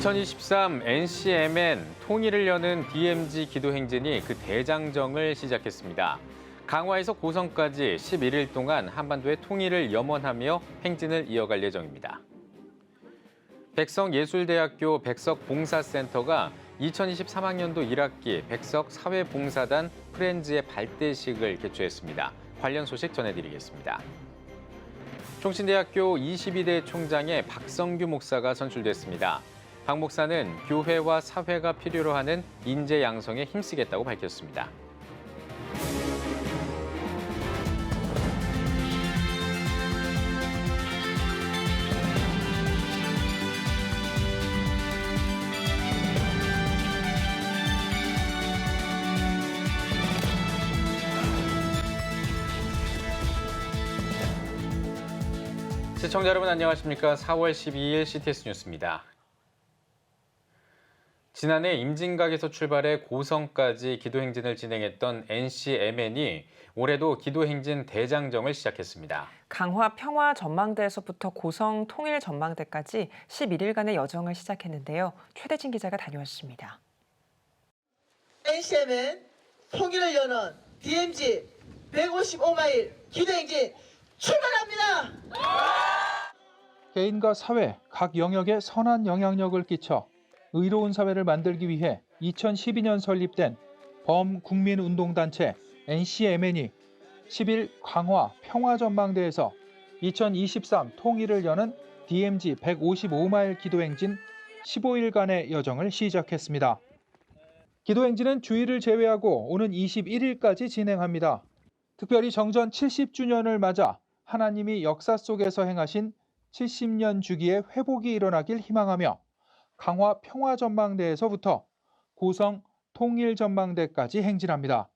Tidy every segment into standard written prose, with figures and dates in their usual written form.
2023 NCMN 통일을 여는 DMZ 기도 행진이 그 대장정을 시작했습니다. 강화에서 고성까지 11일 동안 한반도의 통일을 염원하며 행진을 이어갈 예정입니다. 백석예술대학교 백석봉사센터가 2023학년도 1학기 백석사회봉사단 프렌즈의 발대식을 개최했습니다. 관련 소식 전해드리겠습니다. 총신대학교 22대 총장에 박성규 목사가 선출됐습니다. 박 목사는 교회와 사회가 필요로 하는 인재 양성에 힘쓰겠다고 밝혔습니다. 시청자 여러분 안녕하십니까? 4월 12일 CTS 뉴스입니다. 지난해 임진각에서 출발해 고성까지 기도행진을 진행했던 NCMN이 올해도 기도행진 대장정을 시작했습니다. 강화 평화 전망대에서부터 고성 통일 전망대까지 11일간의 여정을 시작했는데요. 최대진 기자가 다녀왔습니다. NCMN 통일을 여는 DMZ 155마일 기도행진 출발합니다. 개인과 사회, 각 영역에 선한 영향력을 끼쳐 의로운 사회를 만들기 위해 2012년 설립된 범국민운동단체 NCMN이 10일 강화 평화전망대에서 2023 통일을 여는 DMZ 155마일 기도행진 15일간의 여정을 시작했습니다. 기도행진은 주일을 제외하고 오는 21일까지 진행합니다. 특별히 정전 70주년을 맞아 하나님이 역사 속에서 행하신 70년 주기의 회복이 일어나길 희망하며 강화 평화전망대에서부터 고성 통일전망대까지 행진합니다.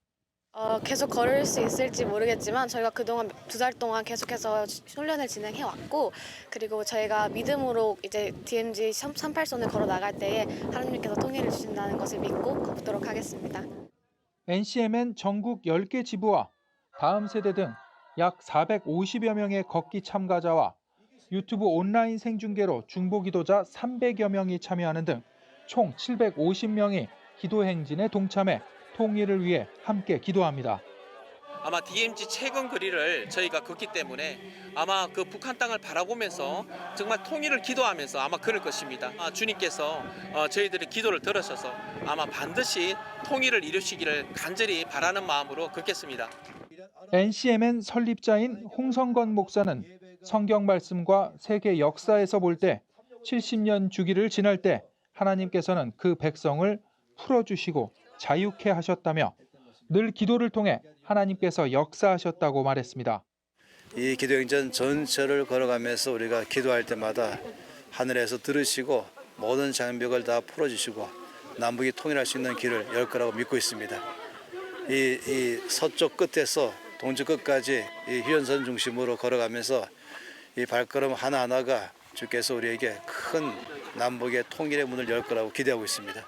계속 걸을 수 있을지 모르겠지만 저희가 그동안 2달 동안 계속해서 훈련을 진행해왔고 그리고 저희가 믿음으로 이제 DMZ 38선을 걸어 나갈 때에 하나님께서 통일을 주신다는 것을 믿고 걷도록 하겠습니다. NCMN 전국 10개 지부와 다음 세대 등 약 450여 명의 걷기 참가자와 유튜브 온라인 생중계로 중보 기도자 300여 명이 참여하는 등 총 750명이 기도 행진에 동참해 통일을 위해 함께 기도합니다. 아마 DMZ 최근 거리를 저희가 걷기 때문에 아마 그 북한 땅을 바라보면서 정말 통일을 기도하면서 아마 걸을 것입니다. 주님께서 저희들의 기도를 들으셔서 아마 반드시 통일을 이루시기를 간절히 바라는 마음으로 걷겠습니다. NCMN 설립자인 홍성건 목사는 성경 말씀과 세계 역사에서 볼 때 70년 주기를 지날 때 하나님께서는 그 백성을 풀어주시고 자유케 하셨다며 늘 기도를 통해 하나님께서 역사하셨다고 말했습니다. 이 기도행전 전체를 걸어가면서 우리가 기도할 때마다 하늘에서 들으시고 모든 장벽을 다 풀어주시고 남북이 통일할 수 있는 길을 열 거라고 믿고 있습니다. 이 서쪽 끝에서 동쪽 끝까지 이 휴전선 중심으로 걸어가면서 이 발걸음 하나하나가 주께서 우리에게 큰 남북의 통일의 문을 열 거라고 기대하고 있습니다.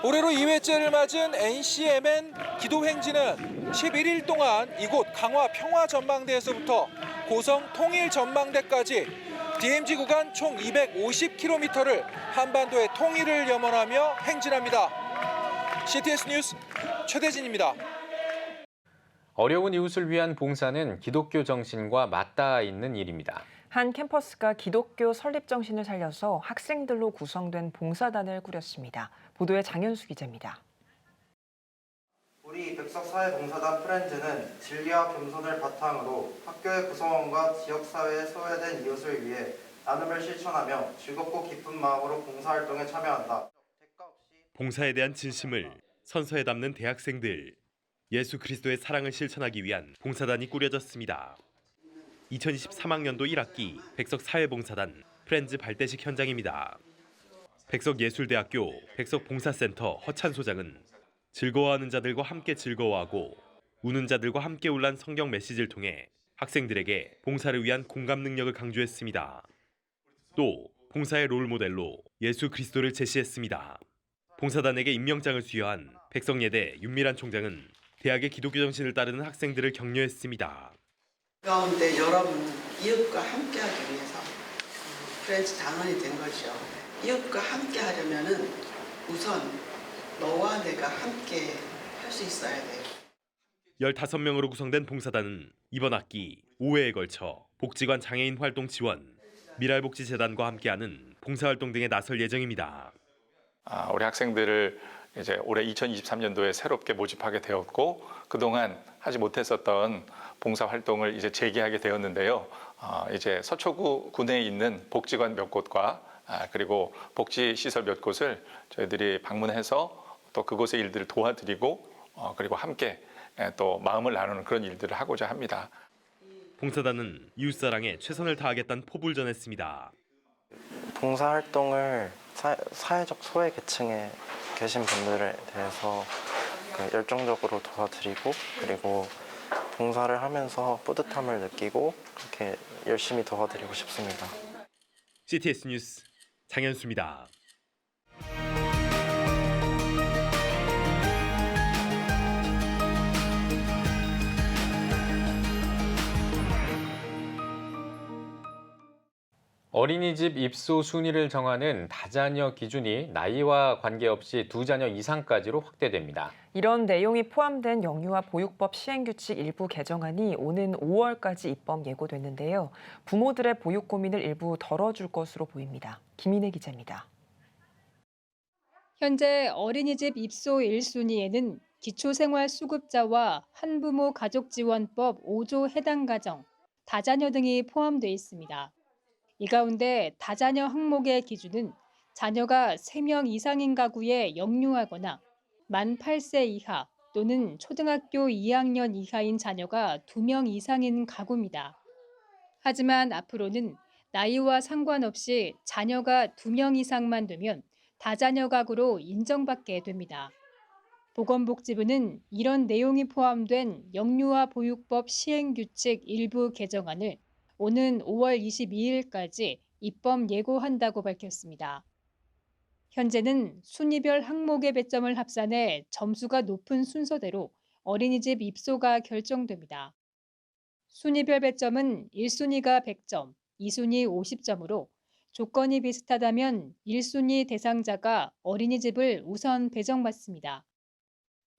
올해로 2회째를 맞은 NCMN 기도행진은 11일 동안 이곳 강화 평화전망대에서부터 고성 통일전망대까지 DMZ 구간 총 250km를 한반도의 통일을 염원하며 행진합니다. CTS 뉴스 최대진입니다. 어려운 이웃을 위한 봉사는 기독교 정신과 맞닿아 있는 일입니다. 한 캠퍼스가 기독교 설립 정신을 살려서 학생들로 구성된 봉사단을 꾸렸습니다. 보도에 장현수 기자입니다. 우리 백석사회봉사단 프렌즈는 진리와 겸손을 바탕으로 학교의 구성원과 지역사회에 소외된 이웃을 위해 나눔을 실천하며 즐겁고 기쁜 마음으로 봉사활동에 참여한다. 봉사에 대한 진심을 선서에 담는 대학생들. 예수 그리스도의 사랑을 실천하기 위한 봉사단이 꾸려졌습니다. 2023학년도 1학기 백석사회봉사단 프렌즈 발대식 현장입니다. 백석예술대학교 백석봉사센터 허찬 소장은 즐거워하는 자들과 함께 즐거워하고 우는 자들과 함께 울란 성경 메시지를 통해 학생들에게 봉사를 위한 공감 능력을 강조했습니다. 또 봉사의 롤모델로 예수 그리스도를 제시했습니다. 봉사단에게 임명장을 수여한 백석예대 윤미란 총장은 대학의 기독교 정신을 따르는 학생들을 격려했습니다. 가운데 여러분 이웃과 함께하기 위해서 프렌즈 당원이 된 거죠. 이웃과 함께 하려면은 우선 너와 내가 함께 할 수 있어야 돼요. 15명으로 구성된 봉사단은 이번 학기 5회에 걸쳐 복지관 장애인 활동 지원, 미랄복지재단과 함께하는 봉사활동 등에 나설 예정입니다. 우리 학생들을 이제 올해 2023년도에 새롭게 모집하게 되었고 그동안 하지 못했었던 봉사활동을 이제 재개하게 되었는데요. 이제 서초구 군내에 있는 복지관 몇 곳과 그리고 복지시설 몇 곳을 저희들이 방문해서 또 그곳의 일들을 도와드리고 그리고 함께 또 마음을 나누는 그런 일들을 하고자 합니다. 봉사단은 이웃사랑에 최선을 다하겠다는 포부를 전했습니다. 봉사활동을 사회적 소외계층에 계신 분들에 대해서 열정적으로 도와드리고 그리고 봉사를 하면서 뿌듯함을 느끼고 그렇게 열심히 도와드리고 싶습니다. CTS 뉴스 장현수입니다. 어린이집 입소 순위를 정하는 다자녀 기준이 나이와 관계없이 2자녀 이상까지로 확대됩니다. 이런 내용이 포함된 영유아 보육법 시행규칙 일부 개정안이 오는 5월까지 입법 예고됐는데요. 부모들의 보육 고민을 일부 덜어줄 것으로 보입니다. 김인혜 기자입니다. 현재 어린이집 입소 1순위에는 기초생활수급자와 한부모 가족지원법 5조 해당 가정, 다자녀 등이 포함돼 있습니다. 이 가운데 다자녀 항목의 기준은 자녀가 3명 이상인 가구에 영유하거나 만 8세 이하 또는 초등학교 2학년 이하인 자녀가 2명 이상인 가구입니다. 하지만 앞으로는 나이와 상관없이 자녀가 2명 이상만 되면 다자녀 가구로 인정받게 됩니다. 보건복지부는 이런 내용이 포함된 영유아 보육법 시행규칙 일부 개정안을 오는 5월 22일까지 입법 예고한다고 밝혔습니다. 현재는 순위별 항목의 배점을 합산해 점수가 높은 순서대로 어린이집 입소가 결정됩니다. 순위별 배점은 1순위가 100점, 2순위 50점으로 조건이 비슷하다면 1순위 대상자가 어린이집을 우선 배정받습니다.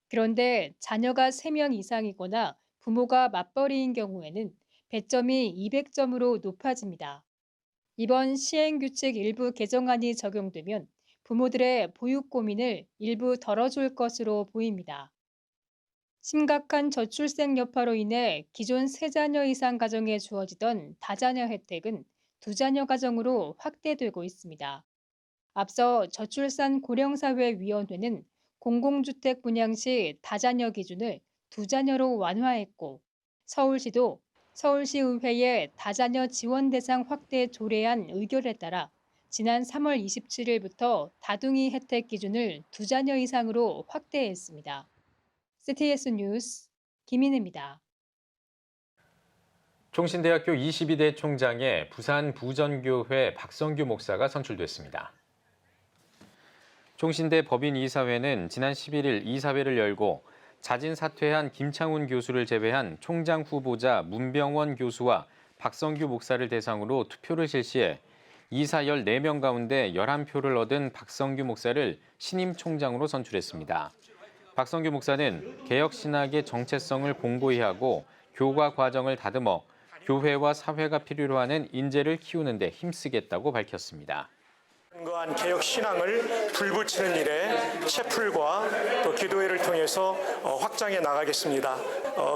그런데 자녀가 3명 이상이거나 부모가 맞벌이인 경우에는 배점이 200점으로 높아집니다. 이번 시행규칙 일부 개정안이 적용되면 부모들의 보육 고민을 일부 덜어줄 것으로 보입니다. 심각한 저출생 여파로 인해 기존 3자녀 이상 가정에 주어지던 다자녀 혜택은 2자녀 가정으로 확대되고 있습니다. 앞서 저출산 고령사회위원회는 공공주택 분양 시 다자녀 기준을 2자녀로 완화했고 서울시도 서울시의회의 다자녀 지원 대상 확대 조례안 의결에 따라 지난 3월 27일부터 다둥이 혜택 기준을 2자녀 이상으로 확대했습니다. CTS 뉴스 김인혜입니다. 총신대학교 22대 총장에 부산 부전교회 박성규 목사가 선출됐습니다. 총신대 법인이사회는 지난 11일 이사회를 열고 자진 사퇴한 김창훈 교수를 제외한 총장 후보자 문병원 교수와 박성규 목사를 대상으로 투표를 실시해 이사 14명 가운데 11표를 얻은 박성규 목사를 신임 총장으로 선출했습니다. 박성규 목사는 개혁신학의 정체성을 공고히 하고 교과 과정을 다듬어 교회와 사회가 필요로 하는 인재를 키우는 데 힘쓰겠다고 밝혔습니다. 근거한 개혁 신앙을 불붙이는 일에 채플과 또 기도회를 통해서 확장해 나가겠습니다.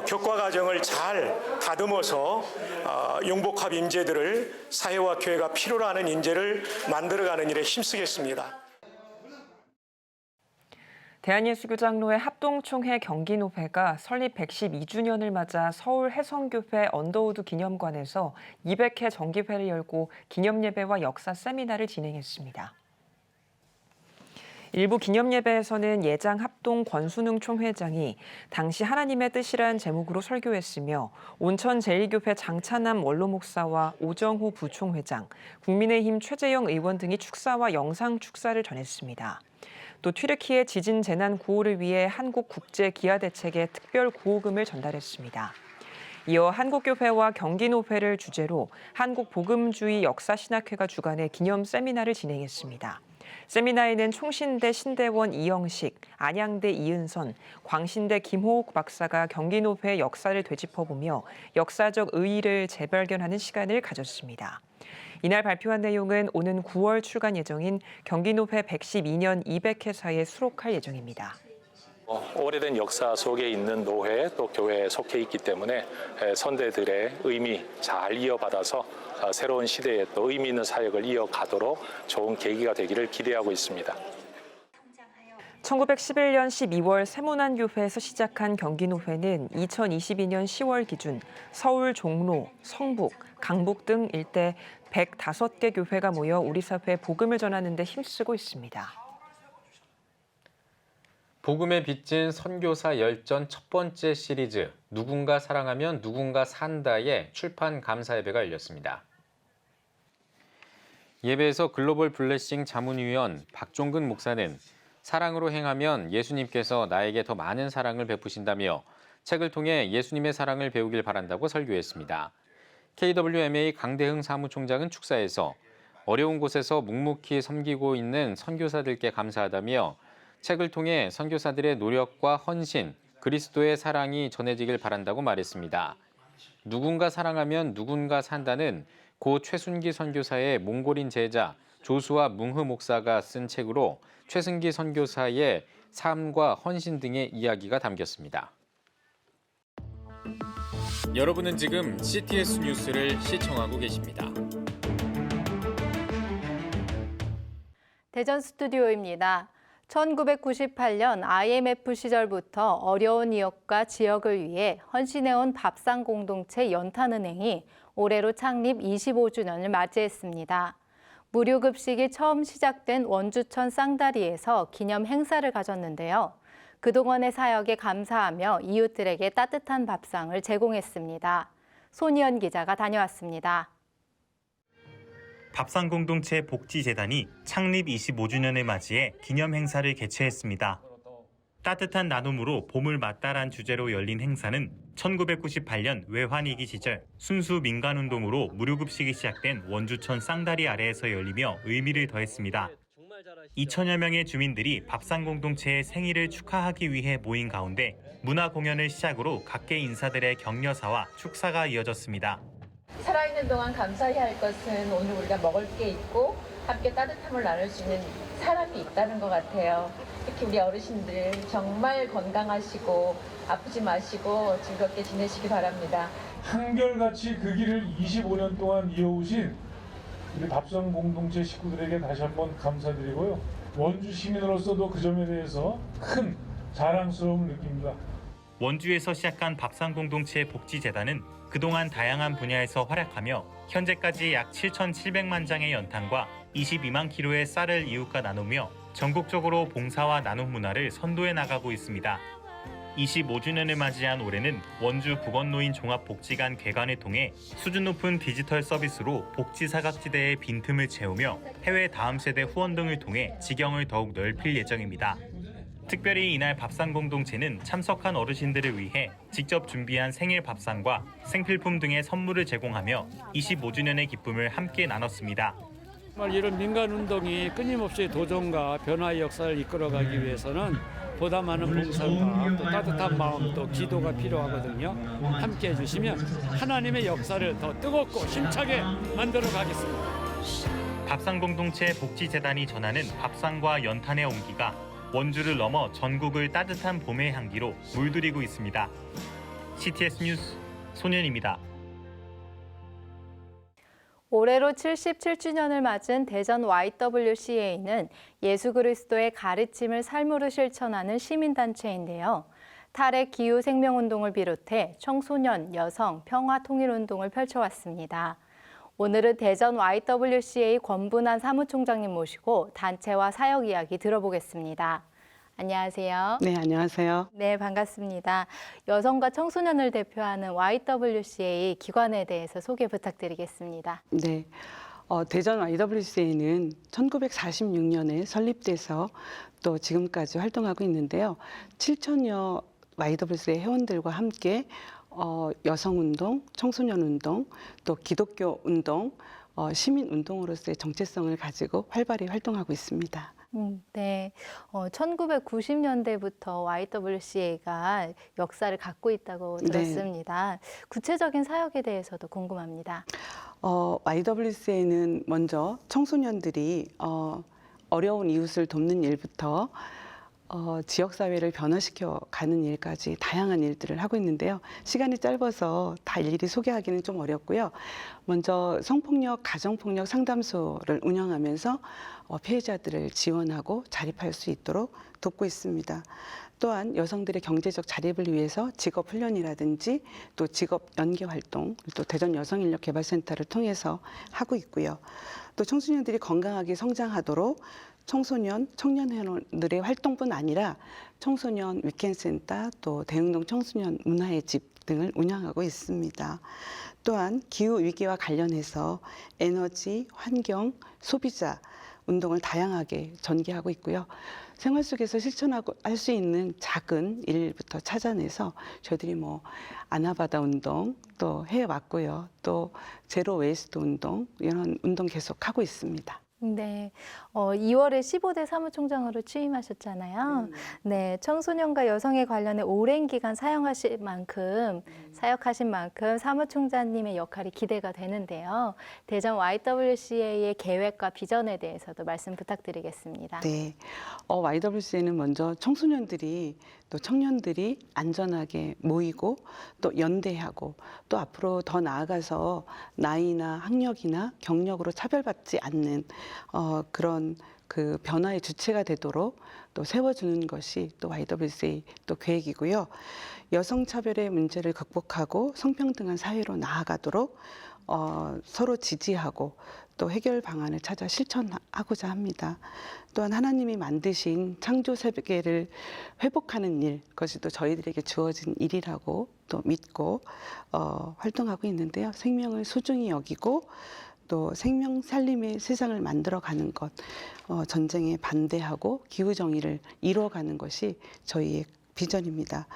교과 과정을 잘 다듬어서 융복합 인재들을 사회와 교회가 필요로 하는 인재를 만들어가는 일에 힘쓰겠습니다. 대한예수교장로회 합동총회 경기노회가 설립 112주년을 맞아 서울 해성교회 언더우드 기념관에서 200회 정기회를 열고 기념예배와 역사 세미나를 진행했습니다. 일부 기념예배에서는 예장 합동 권순웅 총회장이 당시 하나님의 뜻이란 제목으로 설교했으며 온천 제1교회 장차남 원로 목사와 오정호 부총회장, 국민의힘 최재형 의원 등이 축사와 영상 축사를 전했습니다. 또 튀르키예 지진 재난 구호를 위해 한국국제기아대책에 특별 구호금을 전달했습니다. 이어 한국교회와 경기노회를 주제로 한국복음주의 역사신학회가 주관해 기념 세미나를 진행했습니다. 세미나에는 총신대 신대원 이영식, 안양대 이은선, 광신대 김호옥 박사가 경기노회 역사를 되짚어보며 역사적 의의를 재발견하는 시간을 가졌습니다. 이날 발표한 내용은 오는 9월 출간 예정인 경기노회 112년 200회사에 수록할 예정입니다. 오래된 역사 속에 있는 노회 또 교회에 속해 있기 때문에 선대들의 의미 잘 이어받아서 새로운 시대에 또 의미 있는 사역을 이어가도록 좋은 계기가 되기를 기대하고 있습니다. 1911년 12월 세문안교회에서 시작한 경기노회는 2022년 10월 기준 서울 종로, 성북, 강북 등 일대 105개 교회가 모여 우리 사회에 복음을 전하는 데 힘쓰고 있습니다. 복음에 빚진 선교사 열전 첫 번째 시리즈 누군가 사랑하면 누군가 산다의 출판 감사 예배가 열렸습니다. 예배에서 글로벌 블레싱 자문위원 박종근 목사는 사랑으로 행하면 예수님께서 나에게 더 많은 사랑을 베푸신다며 책을 통해 예수님의 사랑을 배우길 바란다고 설교했습니다. KWMA 강대흥 사무총장은 축사에서 어려운 곳에서 묵묵히 섬기고 있는 선교사들께 감사하다며 책을 통해 선교사들의 노력과 헌신, 그리스도의 사랑이 전해지길 바란다고 말했습니다. 누군가 사랑하면 누군가 산다는 고 최순기 선교사의 몽골인 제자 조수아 뭉흐 목사가 쓴 책으로 최순기 선교사의 삶과 헌신 등의 이야기가 담겼습니다. 여러분은 지금 CTS 뉴스를 시청하고 계십니다. 대전 스튜디오입니다. 1998년 IMF 시절부터 어려운 이웃과 지역을 위해 헌신해온 밥상공동체 연탄은행이 올해로 창립 25주년을 맞이했습니다. 무료급식이 처음 시작된 원주천 쌍다리에서 기념 행사를 가졌는데요. 그동안의 사역에 감사하며 이웃들에게 따뜻한 밥상을 제공했습니다. 손희연 기자가 다녀왔습니다. 밥상공동체 복지재단이 창립 25주년을 맞이해 기념 행사를 개최했습니다. 따뜻한 나눔으로 봄을 맞다란 주제로 열린 행사는 1998년 외환위기 시절 순수 민간운동으로 무료급식이 시작된 원주천 쌍다리 아래에서 열리며 의미를 더했습니다. 2천여 명의 주민들이 밥상공동체의 생일을 축하하기 위해 모인 가운데 문화 공연을 시작으로 각계 인사들의 격려사와 축사가 이어졌습니다. 살아있는 동안 감사해야 할 것은 오늘 우리가 먹을 게 있고 함께 따뜻함을 나눌 수 있는 사람이 있다는 것 같아요. 특히 우리 어르신들 정말 건강하시고 아프지 마시고 즐겁게 지내시기 바랍니다. 한결같이 그 길을 25년 동안 이어오신 우리 밥상 공동체 식구들에게 다시 한번 감사드리고요. 원주 시민으로서도 그 점에 대해서 큰 자랑스러움을 느낍니다. 원주에서 시작한 밥상공동체 복지재단은 그동안 다양한 분야에서 활약하며 현재까지 약 7,700만 장의 연탄과 22만 킬로의 쌀을 이웃과 나누며 전국적으로 봉사와 나눔 문화를 선도해 나가고 있습니다. 25주년을 맞이한 올해는 원주 국원노인 종합복지관 개관을 통해 수준 높은 디지털 서비스로 복지 사각지대의 빈틈을 채우며 해외 다음 세대 후원 등을 통해 지경을 더욱 넓힐 예정입니다. 특별히 이날 밥상공동체는 참석한 어르신들을 위해 직접 준비한 생일 밥상과 생필품 등의 선물을 제공하며 25주년의 기쁨을 함께 나눴습니다. 이런 민간운동이 끊임없이 도전과 변화의 역사를 이끌어가기 위해서는 보다 많은 봉사와 또 따뜻한 마음 또 기도가 필요하거든요. 함께 해주시면 하나님의 역사를 더 뜨겁고 힘차게 만들어 가겠습니다. 밥상공동체 복지재단이 전하는 밥상과 연탄의 온기가 원주를 넘어 전국을 따뜻한 봄의 향기로 물들이고 있습니다. CTS 뉴스 손현입니다. 올해로 77주년을 맞은 대전 YWCA는 예수 그리스도의 가르침을 삶으로 실천하는 시민단체인데요. 탈핵 기후 생명운동을 비롯해 청소년, 여성, 평화통일운동을 펼쳐왔습니다. 오늘은 대전 YWCA 권분한 사무총장님 모시고 단체와 사역 이야기 들어보겠습니다. 안녕하세요. 네, 안녕하세요. 네, 반갑습니다. 여성과 청소년을 대표하는 YWCA 기관에 대해서 소개 부탁드리겠습니다. 네, 대전 YWCA는 1946년에 설립돼서 또 지금까지 활동하고 있는데요. 7천여 YWCA 회원들과 함께 여성운동, 청소년운동, 또 기독교 운동, 시민운동으로서의 정체성을 가지고 활발히 활동하고 있습니다. 네, 1990년대부터 YWCA가 역사를 갖고 있다고 들었습니다. 구체적인 사역에 대해서도 궁금합니다. YWCA는 먼저 청소년들이 어려운 이웃을 돕는 일부터 지역사회를 변화시켜 가는 일까지 다양한 일들을 하고 있는데요. 시간이 짧아서 다 일일이 소개하기는 좀 어렵고요. 먼저 성폭력, 가정폭력 상담소를 운영하면서 피해자들을 지원하고 자립할 수 있도록 돕고 있습니다. 또한 여성들의 경제적 자립을 위해서 직업훈련이라든지 또 직업 연계 활동, 또 대전 여성인력개발센터를 통해서 하고 있고요. 또 청소년들이 건강하게 성장하도록 청소년, 청년회원들의 활동뿐 아니라 청소년 위켄센터, 또 대흥동 청소년 문화의 집 등을 운영하고 있습니다. 또한 기후 위기와 관련해서 에너지, 환경, 소비자 운동을 다양하게 전개하고 있고요. 생활 속에서 실천하고 할 수 있는 작은 일부터 찾아내서 저희들이 아나바다 운동 또 해왔고요. 또 제로 웨이스트 운동 이런 운동 계속 하고 있습니다. 네, 2월에 15대 사무총장으로 취임하셨잖아요. 네, 청소년과 여성에 관련해 오랜 기간 사역하신 만큼 사무총장님의 역할이 기대가 되는데요. 대전 YWCA의 계획과 비전에 대해서도 말씀 부탁드리겠습니다. 네, YWCA는 먼저 청소년들이 또 청년들이 안전하게 모이고 또 연대하고 또 앞으로 더 나아가서 나이나 학력이나 경력으로 차별받지 않는 그런 그 변화의 주체가 되도록 또 세워주는 것이 또 YWCA 또 계획이고요. 여성차별의 문제를 극복하고 성평등한 사회로 나아가도록 서로 지지하고 또 해결 방안을 찾아 실천하고자 합니다. 또한 하나님이 만드신 창조 세계를 회복하는 일, 그것이 또 저희들에게 주어진 일이라고 또 믿고 활동하고 있는데요. 생명을 소중히 여기고 또 생명 살림의 세상을 만들어가는 것, 전쟁에 반대하고 기후정의를 이루어가는 것이 저희의 비전입니다.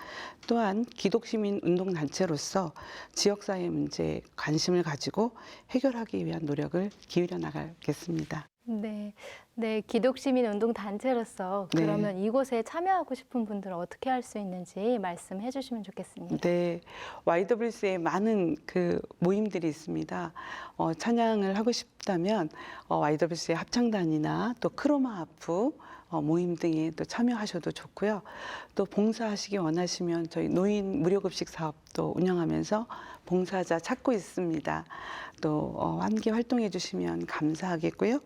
또한 기독시민 운동단체로서 지역사회 문제에 관심을 가지고 해결하기 위한 노력을 기울여 나가겠습니다. 네, 네, 기독시민운동단체로서 그러면 이곳에 참여하고 싶은 분들은 어떻게 할 수 있는지 말씀해 주시면 좋겠습니다. 네, YWCA에 많은 그 모임들이 있습니다. 찬양을 하고 싶다면 YWCA 합창단이나 또 크로마하프 모임 등에 또 참여하셔도 좋고요. 또 봉사하시기 원하시면 저희 노인 무료급식 사업도 운영하면서 봉사자 찾고 있습니다. 또 함께 활동해 주시면 감사하겠고요.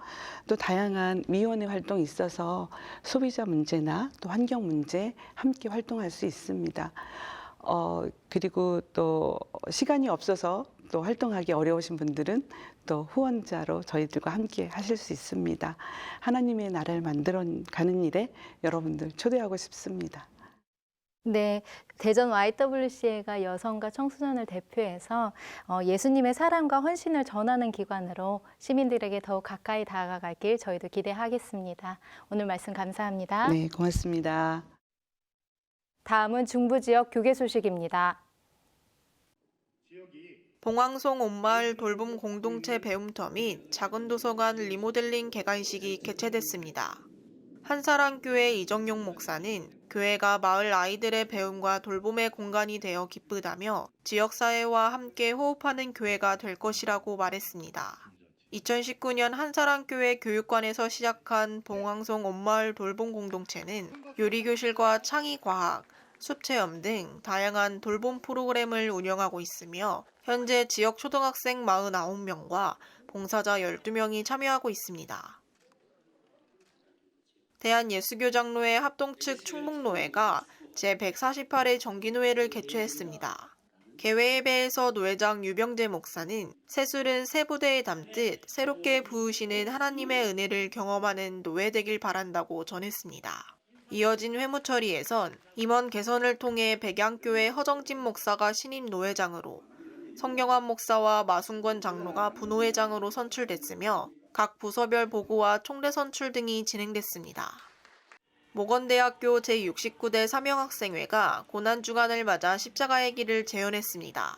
또 다양한 미원의 활동이 있어서 소비자 문제나 또 환경 문제 함께 활동할 수 있습니다. 그리고 또 시간이 없어서 또 활동하기 어려우신 분들은 또 후원자로 저희들과 함께 하실 수 있습니다. 하나님의 나라를 만들어가는 일에 여러분들 초대하고 싶습니다. 네, 대전 YWCA가 여성과 청소년을 대표해서 예수님의 사랑과 헌신을 전하는 기관으로 시민들에게 더욱 가까이 다가가길 저희도 기대하겠습니다. 오늘 말씀 감사합니다. 네, 고맙습니다. 다음은 중부 지역 교계 소식입니다. 봉황송 온마을 돌봄 공동체 배움터 및 작은 도서관 리모델링 개관식이 개최됐습니다. 한사랑교회 이정용 목사는 교회가 마을 아이들의 배움과 돌봄의 공간이 되어 기쁘다며 지역사회와 함께 호흡하는 교회가 될 것이라고 말했습니다. 2019년 한사랑교회 교육관에서 시작한 봉황송 온마을 돌봄 공동체는 요리교실과 창의과학, 숲체험 등 다양한 돌봄 프로그램을 운영하고 있으며 현재 지역 초등학생 49명과 봉사자 12명이 참여하고 있습니다. 대한예수교장로회 합동측 충북노회가 제148회 정기노회를 개최했습니다. 개회예배에서 노회장 유병재 목사는 새술은 새 부대에 담듯 새롭게 부으시는 하나님의 은혜를 경험하는 노회 되길 바란다고 전했습니다. 이어진 회무처리에선 임원 개선을 통해 백양교회 허정진 목사가 신임 노회장으로 성경환 목사와 마순권 장로가 부노회장으로 선출됐으며 각 부서별 보고와 총대 선출 등이 진행됐습니다. 모건대학교 제69대 사명학생회가 고난주간을 맞아 십자가의 길을 재현했습니다.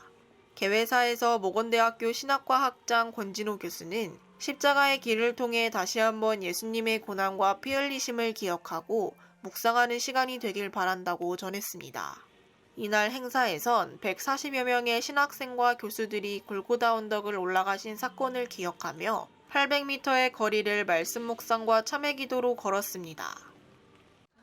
개회사에서 모건대학교 신학과 학장 권진호 교수는 십자가의 길을 통해 다시 한번 예수님의 고난과 피 흘리심을 기억하고 묵상하는 시간이 되길 바란다고 전했습니다. 이날 행사에선 140여 명의 신학생과 교수들이 골고다 언덕을 올라가신 사건을 기억하며 800m의 거리를 말씀 묵상과 참회 기도로 걸었습니다.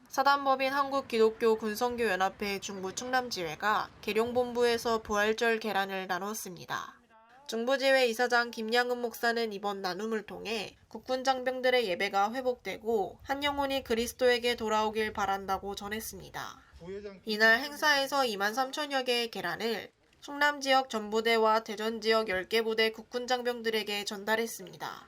사단법인 한국기독교 군선교연합회 중부 충남지회가 계룡본부에서 부활절 계란을 나눴습니다. 중부지회 이사장 김양은 목사는 이번 나눔을 통해 국군 장병들의 예배가 회복되고 한 영혼이 그리스도에게 돌아오길 바란다고 전했습니다. 이날 행사에서 2만 3천여 개의 계란을 충남 지역 전부대와 대전 지역 10개 부대 국군 장병들에게 전달했습니다.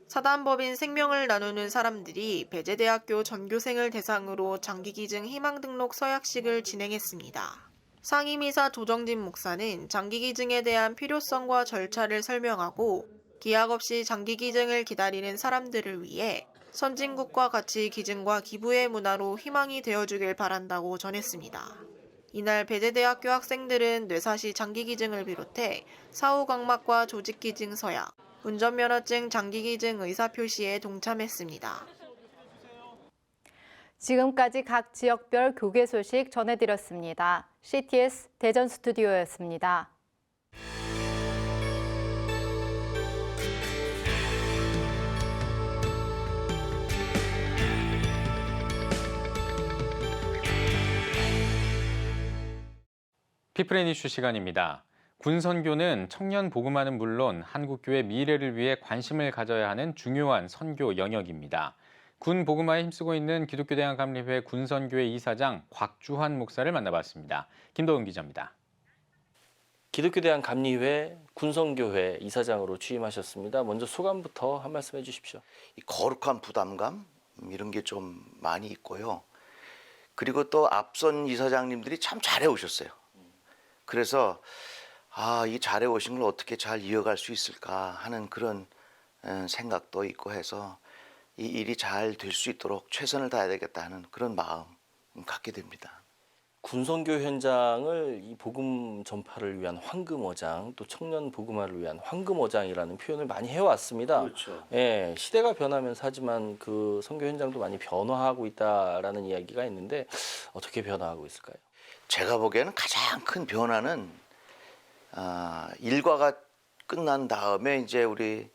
사단법인 생명을 나누는 사람들이 배재대학교 전교생을 대상으로 장기기증 희망등록 서약식을 진행했습니다. 상임이사 조정진 목사는 장기기증에 대한 필요성과 절차를 설명하고 기약 없이 장기기증을 기다리는 사람들을 위해 선진국과 같이 기증과 기부의 문화로 희망이 되어주길 바란다고 전했습니다. 이날 배재대학교 학생들은 뇌사시 장기기증을 비롯해 사후각막과 조직기증 서약, 운전면허증 장기기증 의사표시에 동참했습니다. 지금까지 각 지역별 교계 소식 전해드렸습니다. CTS 대전 스튜디오였습니다. 피플앤 이슈 시간입니다. 군선교는 청년 복음화는 물론 한국교회 미래를 위해 관심을 가져야 하는 중요한 선교 영역입니다. 군 복음화에 힘쓰고 있는 기독교대한감리회 군선교회 이사장 곽주환 목사를 만나봤습니다. 김도은 기자입니다. 기독교대한감리회 군선교회 이사장으로 취임하셨습니다. 먼저 소감부터 한 말씀 해주십시오. 이 거룩한 부담감 이런 게 좀 많이 있고요. 그리고 또 앞선 이사장님들이 참 잘해 오셨어요. 그래서 이 잘해 오신 걸 어떻게 잘 이어갈 수 있을까 하는 그런 생각도 있고 해서 이 일이 잘 될 수 있도록 최선을 다해야 되겠다 하는 그런 마음 갖게 됩니다. 군선교 현장을 이 복음 전파를 위한 황금어장, 또 청년 복음화를 위한 황금어장이라는 표현을 많이 해왔습니다. 그렇죠. 예, 시대가 변하면서 하지만 그 선교 현장도 많이 변화하고 있다라는 이야기가 있는데 어떻게 변화하고 있을까요? 제가 보기에는 가장 큰 변화는 일과가 끝난 다음에 이제 우리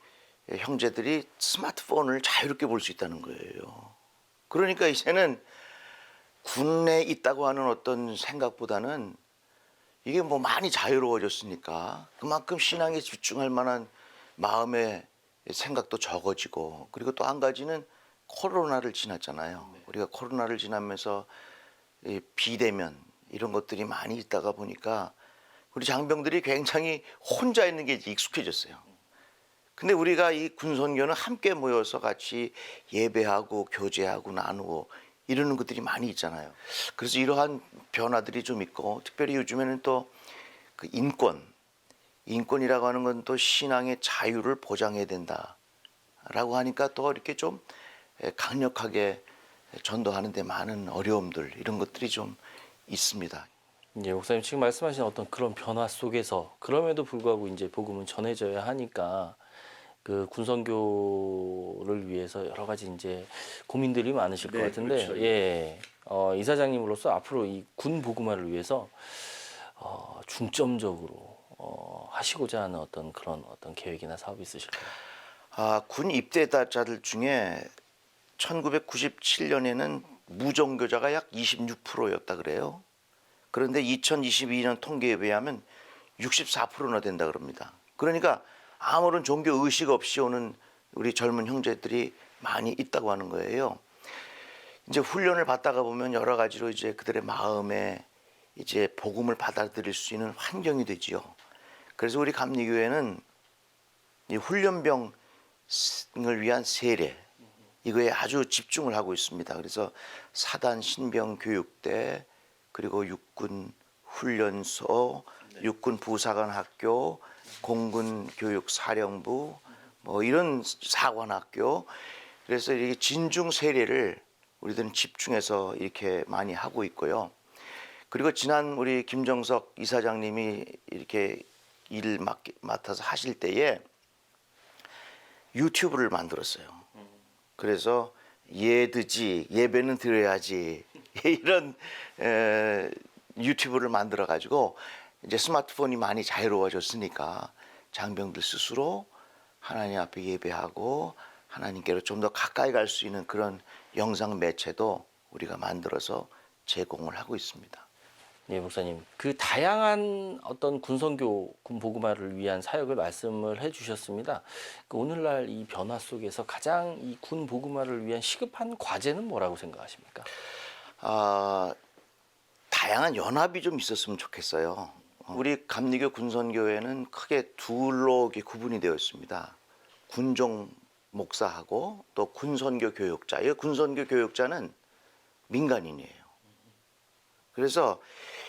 형제들이 스마트폰을 자유롭게 볼 수 있다는 거예요. 그러니까 이제는 군에 있다고 하는 어떤 생각보다는 이게 뭐 많이 자유로워졌으니까 그만큼 신앙에 집중할 만한 마음의 생각도 적어지고, 그리고 또 한 가지는 코로나를 지났잖아요. 우리가 코로나를 지나면서 비대면 이런 것들이 많이 있다가 보니까 우리 장병들이 굉장히 혼자 있는 게 익숙해졌어요. 근데 우리가 이 군선교는 함께 모여서 같이 예배하고 교제하고 나누고 이러는 것들이 많이 있잖아요. 그래서 이러한 변화들이 좀 있고, 특별히 요즘에는 또 그 인권이라고 하는 건 또 신앙의 자유를 보장해야 된다라고 하니까 또 이렇게 좀 강력하게 전도하는 데 많은 어려움들, 이런 것들이 좀 있습니다. 예, 목사님 지금 말씀하신 어떤 그런 변화 속에서 그럼에도 불구하고 이제 복음은 전해져야 하니까 그 군선교를 위해서 여러 가지 이제 고민들이 많으실 것 같은데, 그렇죠. 예, 이사장님으로서 앞으로 이 군 복음화를 위해서 중점적으로 하시고자 하는 그런 계획이나 사업이 있으실까요? 군 입대자들 중에 1997년에는 무종교자가 약 26%였다 그래요. 그런데 2022년 통계에 비하면 64%나 된다 그럽니다. 그러니까 아무런 종교 의식 없이 오는 우리 젊은 형제들이 많이 있다고 하는 거예요. 이제 훈련을 받다가 보면 여러 가지로 이제 그들의 마음에 이제 복음을 받아들일 수 있는 환경이 되지요. 그래서 우리 감리교회는 이 훈련병을 위한 세례, 이거에 아주 집중을 하고 있습니다. 그래서 사단 신병 교육대, 그리고 육군 훈련소, 육군 부사관 학교, 공군 교육 사령부, 뭐 이런 사관학교, 그래서 이렇게 진중 세례를 우리들은 집중해서 이렇게 많이 하고 있고요. 그리고 지난 우리 김정석 이사장님이 이렇게 일을 맡아서 하실 때에 유튜브를 만들었어요. 그래서 예드지, 예배는 드려야지 이런 유튜브를 만들어 가지고 이제 스마트폰이 많이 자유로워졌으니까 장병들 스스로 하나님 앞에 예배하고 하나님께로 좀 더 가까이 갈 수 있는 그런 영상 매체도 우리가 만들어서 제공을 하고 있습니다. 네, 목사님. 그 다양한 어떤 군선교, 군복음화를 위한 사역을 말씀을 해주셨습니다. 그 오늘날 이 변화 속에서 가장 이 군복음화를 위한 시급한 과제는 뭐라고 생각하십니까? 다양한 연합이 좀 있었으면 좋겠어요. 우리 감리교 군선교회는 크게 둘로 구분이 되어 있습니다. 군종 목사하고 또 군선교 교육자. 이 군선교 교육자는 민간인이에요. 그래서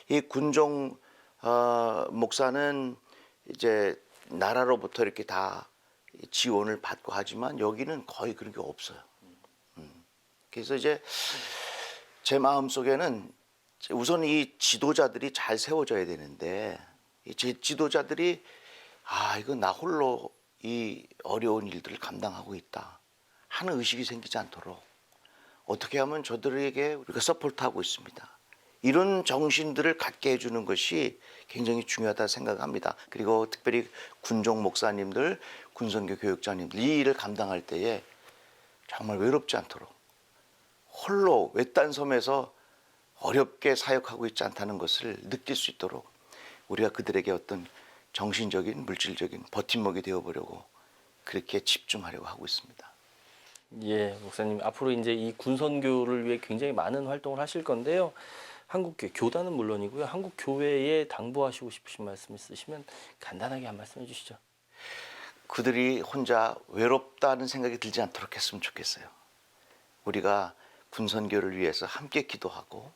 이 군종 목사는 이제 나라로부터 이렇게 다 지원을 받고 하지만 여기는 거의 그런 게 없어요. 그래서 이제 제 마음속에는 우선 이 지도자들이 잘 세워져야 되는데 이 지도자들이 이건 나 홀로 이 어려운 일들을 감당하고 있다 하는 의식이 생기지 않도록 어떻게 하면 저들에게 우리가 서포트하고 있습니다. 이런 정신들을 갖게 해주는 것이 굉장히 중요하다 생각합니다. 그리고 특별히 군종 목사님들, 군선교 교육자님들 이 일을 감당할 때에 정말 외롭지 않도록 홀로 외딴 섬에서 어렵게 사역하고 있지 않다는 것을 느낄 수 있도록 우리가 그들에게 어떤 정신적인, 물질적인 버팀목이 되어보려고 그렇게 집중하려고 하고 있습니다. 예, 목사님 앞으로 이제 이 군선교를 위해 굉장히 많은 활동을 하실 건데요. 한국교회, 교단은 물론이고요. 한국교회에 당부하시고 싶으신 말씀 있으시면 간단하게 한 말씀 해주시죠. 그들이 혼자 외롭다는 생각이 들지 않도록 했으면 좋겠어요. 우리가 군선교를 위해서 함께 기도하고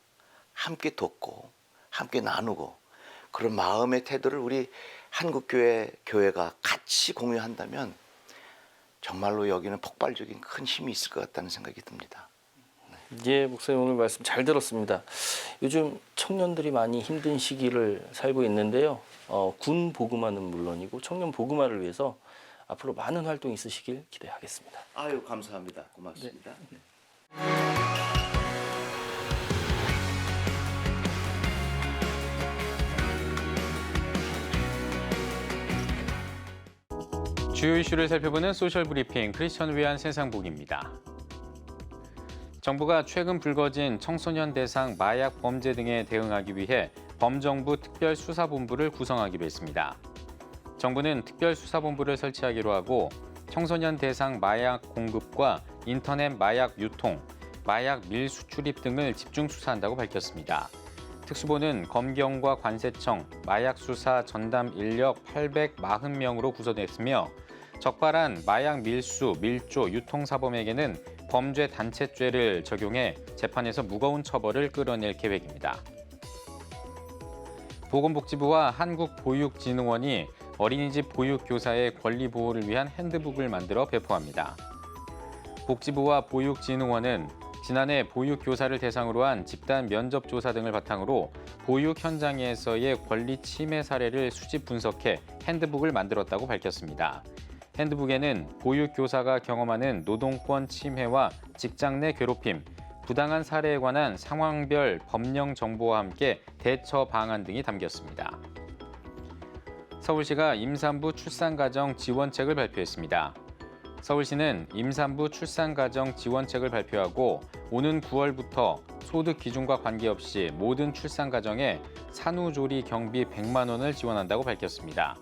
함께 돕고 함께 나누고 그런 마음의 태도를 우리 한국교회가 같이 공유한다면 정말로 여기는 폭발적인 큰 힘이 있을 것 같다는 생각이 듭니다. 예, 목사님 오늘 말씀 잘 들었습니다. 요즘 청년들이 많이 힘든 시기를 살고 있는데요. 군 복음화는 물론이고 청년 복음화를 위해서 앞으로 많은 활동 있으시길 기대하겠습니다. 아유, 감사합니다. 고맙습니다. 네. 주요 이슈를 살펴보는 소셜 브리핑 크리스천 위한 세상복입니다. 정부가 최근 불거진 청소년 대상 마약 범죄 등에 대응하기 위해 범정부 특별수사본부를 구성하기로 했습니다. 정부는 특별수사본부를 설치하기로 하고 청소년 대상 마약 공급과 인터넷 마약 유통, 마약 밀수출입 등을 집중 수사한다고 밝혔습니다. 특수본은 검경과 관세청, 마약 수사 전담 인력 840명으로 구성됐으며 적발한 마약 밀수, 밀조, 유통사범에게는 범죄 단체죄를 적용해 재판에서 무거운 처벌을 끌어낼 계획입니다. 보건복지부와 한국보육진흥원이 어린이집 보육교사의 권리 보호를 위한 핸드북을 만들어 배포합니다. 복지부와 보육진흥원은 지난해 보육교사를 대상으로 한 집단 면접조사 등을 바탕으로 보육 현장에서의 권리 침해 사례를 수집 분석해 핸드북을 만들었다고 밝혔습니다. 핸드북에는 보육교사가 경험하는 노동권 침해와 직장 내 괴롭힘, 부당한 사례에 관한 상황별 법령 정보와 함께 대처 방안 등이 담겼습니다. 서울시가 임산부 출산가정 지원책을 발표했습니다. 서울시는 임산부 출산가정 지원책을 발표하고 오는 9월부터 소득 기준과 관계없이 모든 출산가정에 산후조리 경비 100만 원을 지원한다고 밝혔습니다.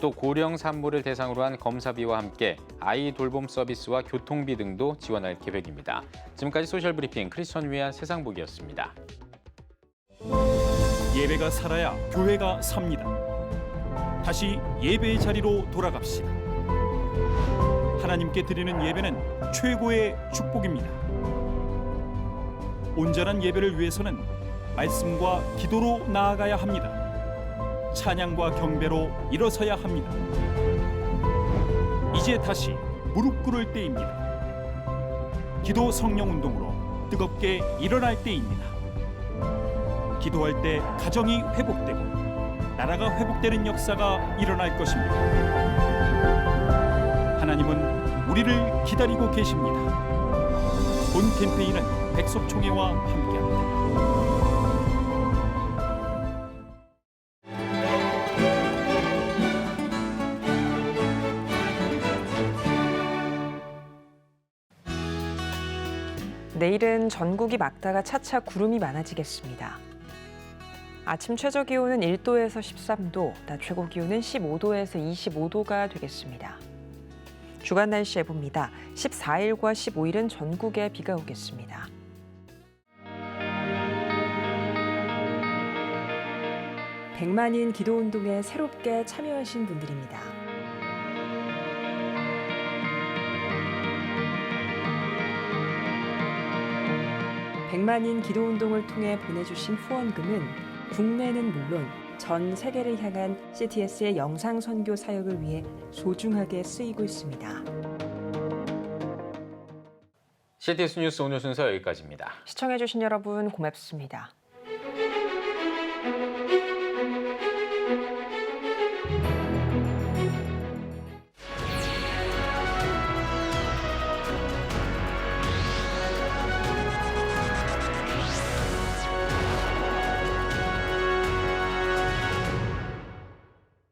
또 고령 산모를 대상으로 한 검사비와 함께 아이 돌봄 서비스와 교통비 등도 지원할 계획입니다. 지금까지 소셜브리핑 크리스천 위한 세상복이었습니다. 예배가 살아야 교회가 삽니다. 다시 예배의 자리로 돌아갑시다. 하나님께 드리는 예배는 최고의 축복입니다. 온전한 예배를 위해서는 말씀과 기도로 나아가야 합니다. 찬양과 경배로 일어서야 합니다. 이제 다시 무릎 꿇을 때입니다. 기도 성령 운동으로 뜨겁게 일어날 때입니다. 기도할 때 가정이 회복되고 나라가 회복되는 역사가 일어날 것입니다. 하나님은 우리를 기다리고 계십니다. 본 캠페인은 백석총회와 함께합니다. 내일은 전국이 맑다가 차차 구름이 많아지겠습니다. 아침 최저 기온은 1도에서 13도, 낮 최고 기온은 15도에서 25도가 되겠습니다. 주간 날씨 예보입니다. 14일과 15일은 전국에 비가 오겠습니다. 백만인 기도운동에 새롭게 참여하신 분들입니다. 백만인 기도운동을 통해 보내주신 후원금은 국내는 물론 전 세계를 향한 CTS의 영상 선교 사역을 위해 소중하게 쓰이고 있습니다. CTS 뉴스 오늘 순서 여기까지입니다. 시청해주신 여러분 고맙습니다.